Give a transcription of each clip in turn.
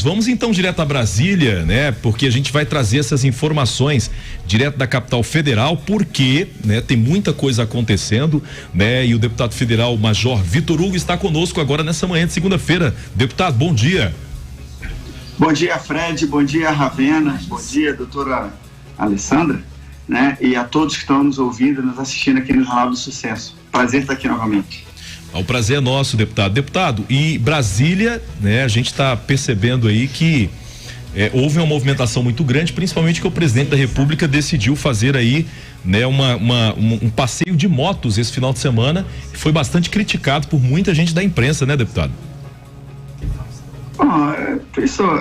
Vamos então direto a Brasília, né? Porque a gente vai trazer essas informações direto da capital federal, porque, né, tem muita coisa acontecendo, né? E o deputado federal Major Vitor Hugo está conosco agora nessa manhã de segunda-feira. Deputado, bom dia. Bom dia, Fred, bom dia, Ravena, bom dia, doutora Alessandra, né? E a todos que estão nos ouvindo, nos assistindo aqui no Jornal do Sucesso. Prazer estar aqui novamente. O prazer é nosso, deputado. Deputado, e Brasília, né, a gente está percebendo aí que houve uma movimentação muito grande, principalmente que o presidente da República decidiu fazer aí, né, um passeio de motos esse final de semana, que foi bastante criticado por muita gente da imprensa, né, deputado? Bom,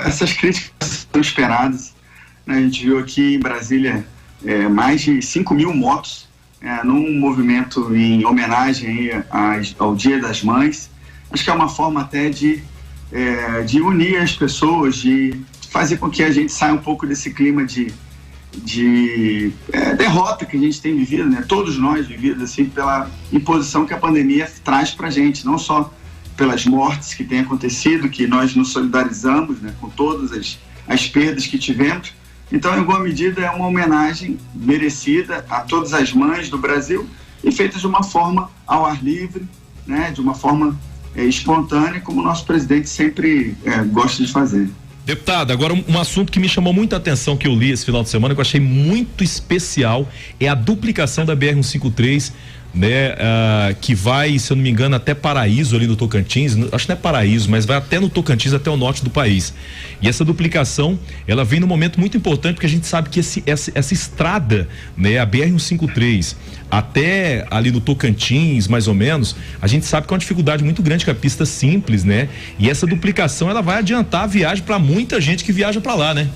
essas críticas são esperadas, né? A gente viu aqui em Brasília mais de 5.000 motos, num movimento em homenagem ao Dia das Mães. Acho que é uma forma até de unir as pessoas, de fazer com que a gente saia um pouco desse clima de derrota que a gente tem vivido, né? Todos nós vividos assim, pela imposição que a pandemia traz pra gente, não só pelas mortes que têm acontecido, que nós nos solidarizamos, né, com todas as perdas que tivemos. Então, em alguma medida, é uma homenagem merecida a todas as mães do Brasil e feita de uma forma ao ar livre, né, de uma forma espontânea, como o nosso presidente sempre gosta de fazer. Deputado, agora um assunto que me chamou muita atenção, que eu li esse final de semana, que eu achei muito especial, é a duplicação da BR-153, né, que vai, se eu não me engano, até Paraíso ali no Tocantins. Acho que não é Paraíso, mas vai até no Tocantins, até o norte do país. E essa duplicação, ela vem num momento muito importante, porque a gente sabe que essa estrada, né, a BR-153, até ali no Tocantins, mais ou menos, a gente sabe que é uma dificuldade muito grande, que é a pista simples, né? E essa duplicação, ela vai adiantar a viagem para muita gente que viaja para lá, né?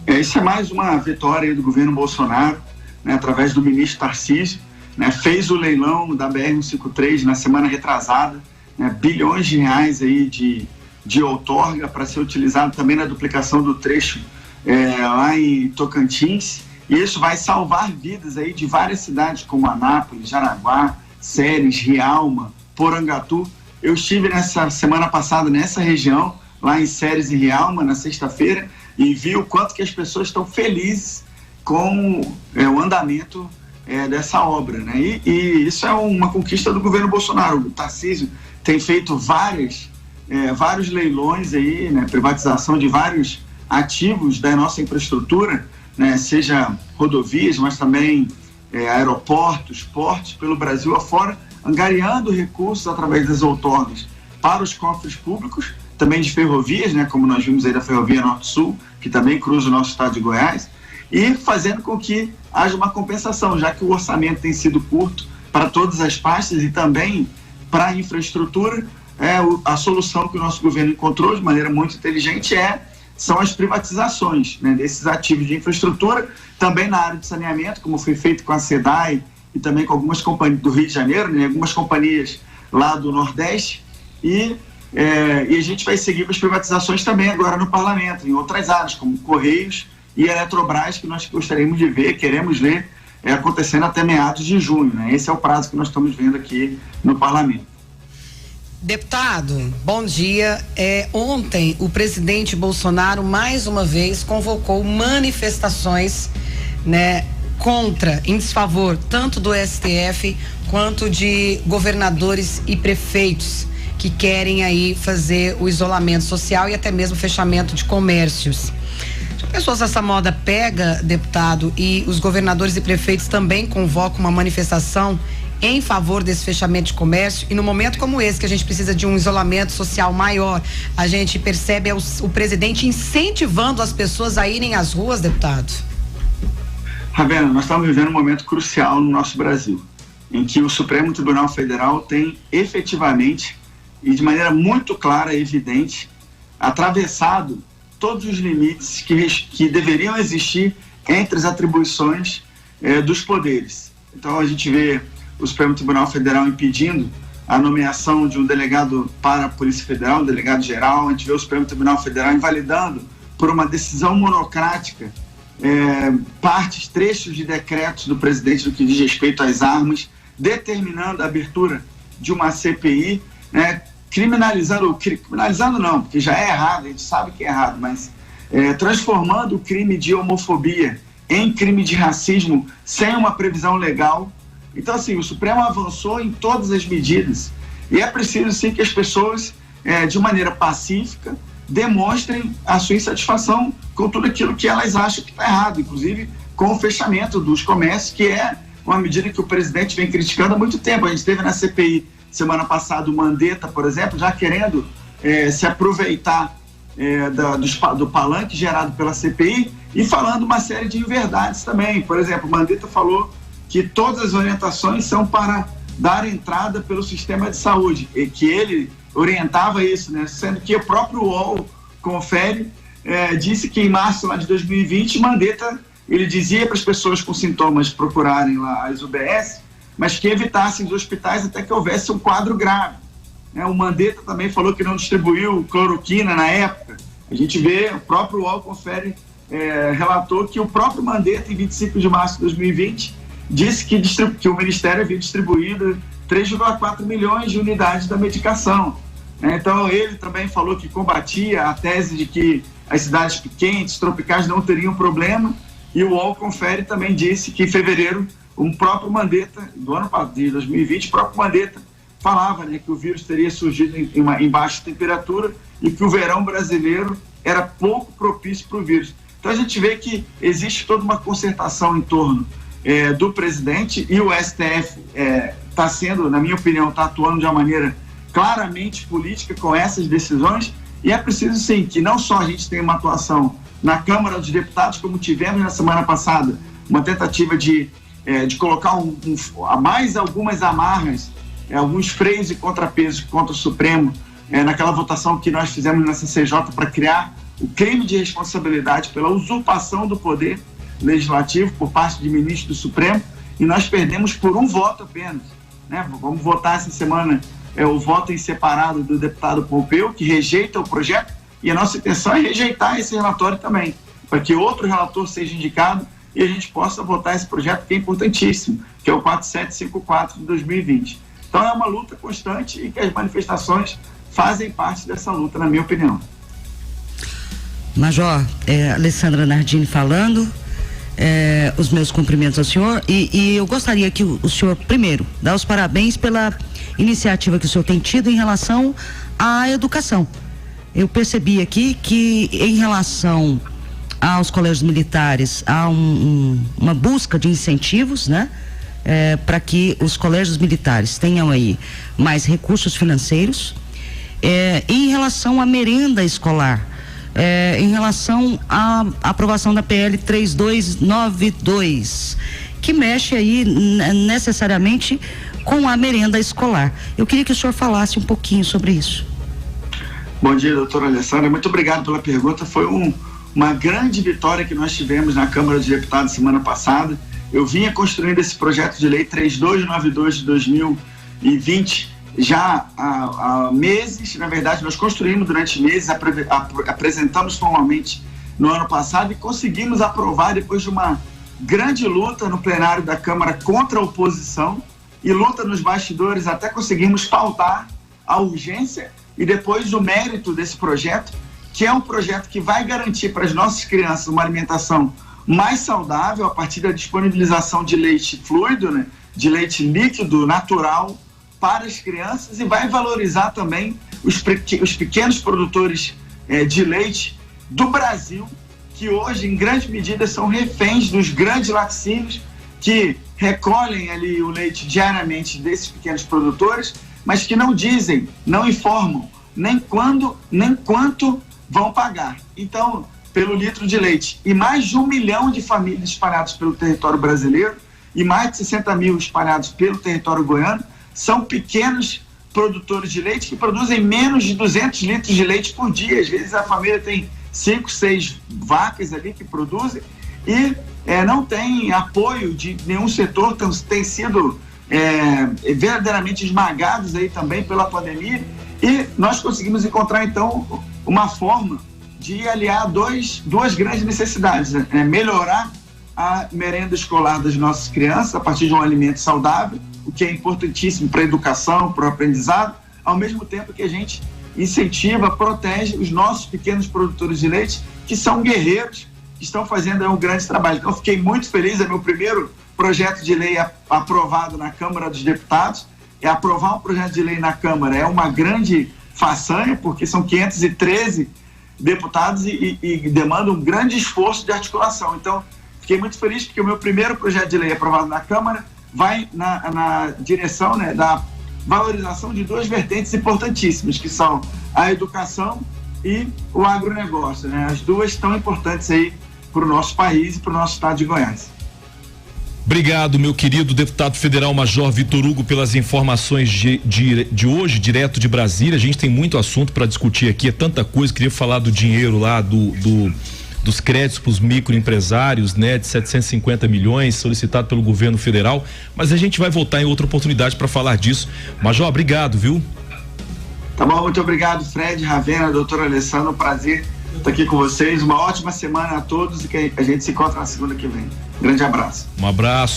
Isso é mais uma vitória aí do governo Bolsonaro, né, através do ministro Tarcísio, né, fez o leilão da BR-153 na semana retrasada, né, bilhões de reais aí de outorga para ser utilizado também na duplicação do trecho lá em Tocantins, e isso vai salvar vidas aí de várias cidades como Anápolis, Jaraguá, Ceres, Rialma, Porangatu. Eu estive nessa semana passada nessa região, lá em Ceres e Rialma, na sexta-feira, e vi o quanto que as pessoas estão felizes com o andamento dessa obra, né? E isso é uma conquista do governo Bolsonaro. O Tarcísio tem feito vários leilões aí, né? Privatização de vários ativos da nossa infraestrutura, né? Seja rodovias, mas também aeroportos, portos pelo Brasil afora, angariando recursos através das outorgas para os cofres públicos, também de ferrovias, né? Como nós vimos aí da Ferrovia Norte-Sul, que também cruza o nosso estado de Goiás, e fazendo com que haja uma compensação, já que o orçamento tem sido curto para todas as pastas e também para a infraestrutura. A solução que o nosso governo encontrou de maneira muito inteligente são as privatizações, né, desses ativos de infraestrutura, também na área de saneamento, como foi feito com a SEDAI e também com algumas companhias do Rio de Janeiro, né, algumas companhias lá do Nordeste, e a gente vai seguir com as privatizações também agora no parlamento, em outras áreas, como Correios e Eletrobras, que nós gostaríamos de ver, queremos ver acontecendo até meados de junho, né? Esse é o prazo que nós estamos vendo aqui no parlamento. Deputado, bom dia. Ontem o presidente Bolsonaro mais uma vez convocou manifestações, né, em desfavor tanto do STF quanto de governadores e prefeitos que querem aí fazer o isolamento social e até mesmo fechamento de comércios. Pessoas, essa moda pega, deputado, e os governadores e prefeitos também convocam uma manifestação em favor desse fechamento de comércio, e no momento como esse, que a gente precisa de um isolamento social maior, a gente percebe o presidente incentivando as pessoas a irem às ruas, deputado? Ravena, nós estamos vivendo um momento crucial no nosso Brasil, em que o Supremo Tribunal Federal tem efetivamente e de maneira muito clara e evidente atravessado todos os limites que deveriam existir entre as atribuições dos poderes. Então a gente vê o Supremo Tribunal Federal impedindo a nomeação de um delegado para a Polícia Federal, um delegado geral. A gente vê o Supremo Tribunal Federal invalidando por uma decisão monocrática trechos de decretos do presidente no que diz respeito às armas, determinando a abertura de uma CPI, né, criminalizando não, porque já é errado, a gente sabe que é errado, mas transformando o crime de homofobia em crime de racismo sem uma previsão legal. Então, assim, o Supremo avançou em todas as medidas e é preciso, sim, que as pessoas, de maneira pacífica, demonstrem a sua insatisfação com tudo aquilo que elas acham que está errado, inclusive com o fechamento dos comércios, que é uma medida que o presidente vem criticando há muito tempo. A gente teve na CPI, semana passada, o Mandetta, por exemplo, já querendo se aproveitar do palanque gerado pela CPI e falando uma série de inverdades também. Por exemplo, o Mandetta falou que todas as orientações são para dar entrada pelo sistema de saúde, e que ele orientava isso, né? Sendo que o próprio UOL Confere disse que em março lá de 2020, Mandetta, ele dizia para as pessoas com sintomas procurarem lá as UBS, mas que evitassem os hospitais até que houvesse um quadro grave. O Mandetta também falou que não distribuiu cloroquina na época. A gente vê, o próprio UOL Confere relatou que o próprio Mandetta, em 25 de março de 2020, disse que o Ministério havia distribuído 3,4 milhões de unidades da medicação. Então, ele também falou que combatia a tese de que as cidades quentes, tropicais, não teriam problema, e o UOL Confere também disse que em fevereiro, o próprio Mandetta, do ano de 2020, o próprio Mandetta falava, né, que o vírus teria surgido em baixa temperatura e que o verão brasileiro era pouco propício para o vírus. Então, a gente vê que existe toda uma concertação em torno do presidente, e o STF está sendo, na minha opinião, está atuando de uma maneira claramente política com essas decisões, e é preciso, sim, que não só a gente tenha uma atuação na Câmara dos Deputados, como tivemos na semana passada, uma tentativa de colocar mais algumas amarras, alguns freios e contrapesos contra o Supremo, naquela votação que nós fizemos na CCJ para criar o crime de responsabilidade pela usurpação do poder legislativo por parte de ministro do Supremo, e nós perdemos por um voto apenas, né? Vamos votar essa semana o voto em separado do deputado Pompeu, que rejeita o projeto, e a nossa intenção é rejeitar esse relatório também, para que outro relator seja indicado e a gente possa votar esse projeto, que é importantíssimo, que é o 4754 de 2020. Então é uma luta constante e que as manifestações fazem parte dessa luta, na minha opinião. Major, Alessandra Nardini falando, os meus cumprimentos ao senhor, e eu gostaria que o senhor, primeiro, dar os parabéns pela iniciativa que o senhor tem tido em relação à educação. Eu percebi aqui que, em relação aos colégios militares, há uma busca de incentivos, né? Para que os colégios militares tenham aí mais recursos financeiros. Em relação à merenda escolar, em relação à aprovação da PL 3292, que mexe aí necessariamente com a merenda escolar. Eu queria que o senhor falasse um pouquinho sobre isso. Bom dia, doutora Alessandra. Muito obrigado pela pergunta. Foi uma grande vitória que nós tivemos na Câmara dos Deputados semana passada. Eu vinha construindo esse projeto de lei 3292 de 2020 já há meses. Na verdade, nós construímos durante meses, apresentamos formalmente no ano passado e conseguimos aprovar depois de uma grande luta no plenário da Câmara contra a oposição e luta nos bastidores, até conseguimos pautar a urgência e depois o mérito desse projeto, que é um projeto que vai garantir para as nossas crianças uma alimentação mais saudável a partir da disponibilização de leite fluido, né, de leite líquido, natural, para as crianças, e vai valorizar também os pequenos produtores de leite do Brasil, que hoje, em grande medida, são reféns dos grandes laticínios que recolhem ali o leite diariamente desses pequenos produtores, mas que não dizem, não informam nem quando, nem quanto vão pagar. Então, pelo litro de leite, e mais de 1 milhão de famílias espalhadas pelo território brasileiro e mais de 60 mil espalhados pelo território goiano, são pequenos produtores de leite que produzem menos de 200 litros de leite por dia. Às vezes a família tem 5, 6 vacas ali que produzem e não tem apoio de nenhum setor, tem sido verdadeiramente esmagados aí também pela pandemia, e nós conseguimos encontrar então uma forma de aliar duas grandes necessidades, né? Melhorar a merenda escolar das nossas crianças a partir de um alimento saudável, o que é importantíssimo para a educação, para o aprendizado, ao mesmo tempo que a gente incentiva, protege os nossos pequenos produtores de leite, que são guerreiros, que estão fazendo um grande trabalho. Então, fiquei muito feliz, é meu primeiro projeto de lei aprovado na Câmara dos Deputados. Aprovar um projeto de lei na Câmara é uma grande façanha, porque são 513 deputados e demanda um grande esforço de articulação. Então, fiquei muito feliz porque o meu primeiro projeto de lei aprovado na Câmara vai na direção, né, da valorização de duas vertentes importantíssimas, que são a educação e o agronegócio, né? As duas tão importantes aí para o nosso país e para o nosso estado de Goiás. Obrigado, meu querido deputado federal Major Vitor Hugo, pelas informações de hoje, direto de Brasília. A gente tem muito assunto para discutir aqui, é tanta coisa. Queria falar do dinheiro lá, dos créditos para os microempresários, né, de 750 milhões solicitado pelo governo federal, mas a gente vai voltar em outra oportunidade para falar disso. Major, obrigado, viu? Tá bom, muito obrigado, Fred, Ravena, doutor Alessandro, prazer estar aqui com vocês. Uma ótima semana a todos e que a gente se encontra na segunda que vem. Grande abraço. Um abraço.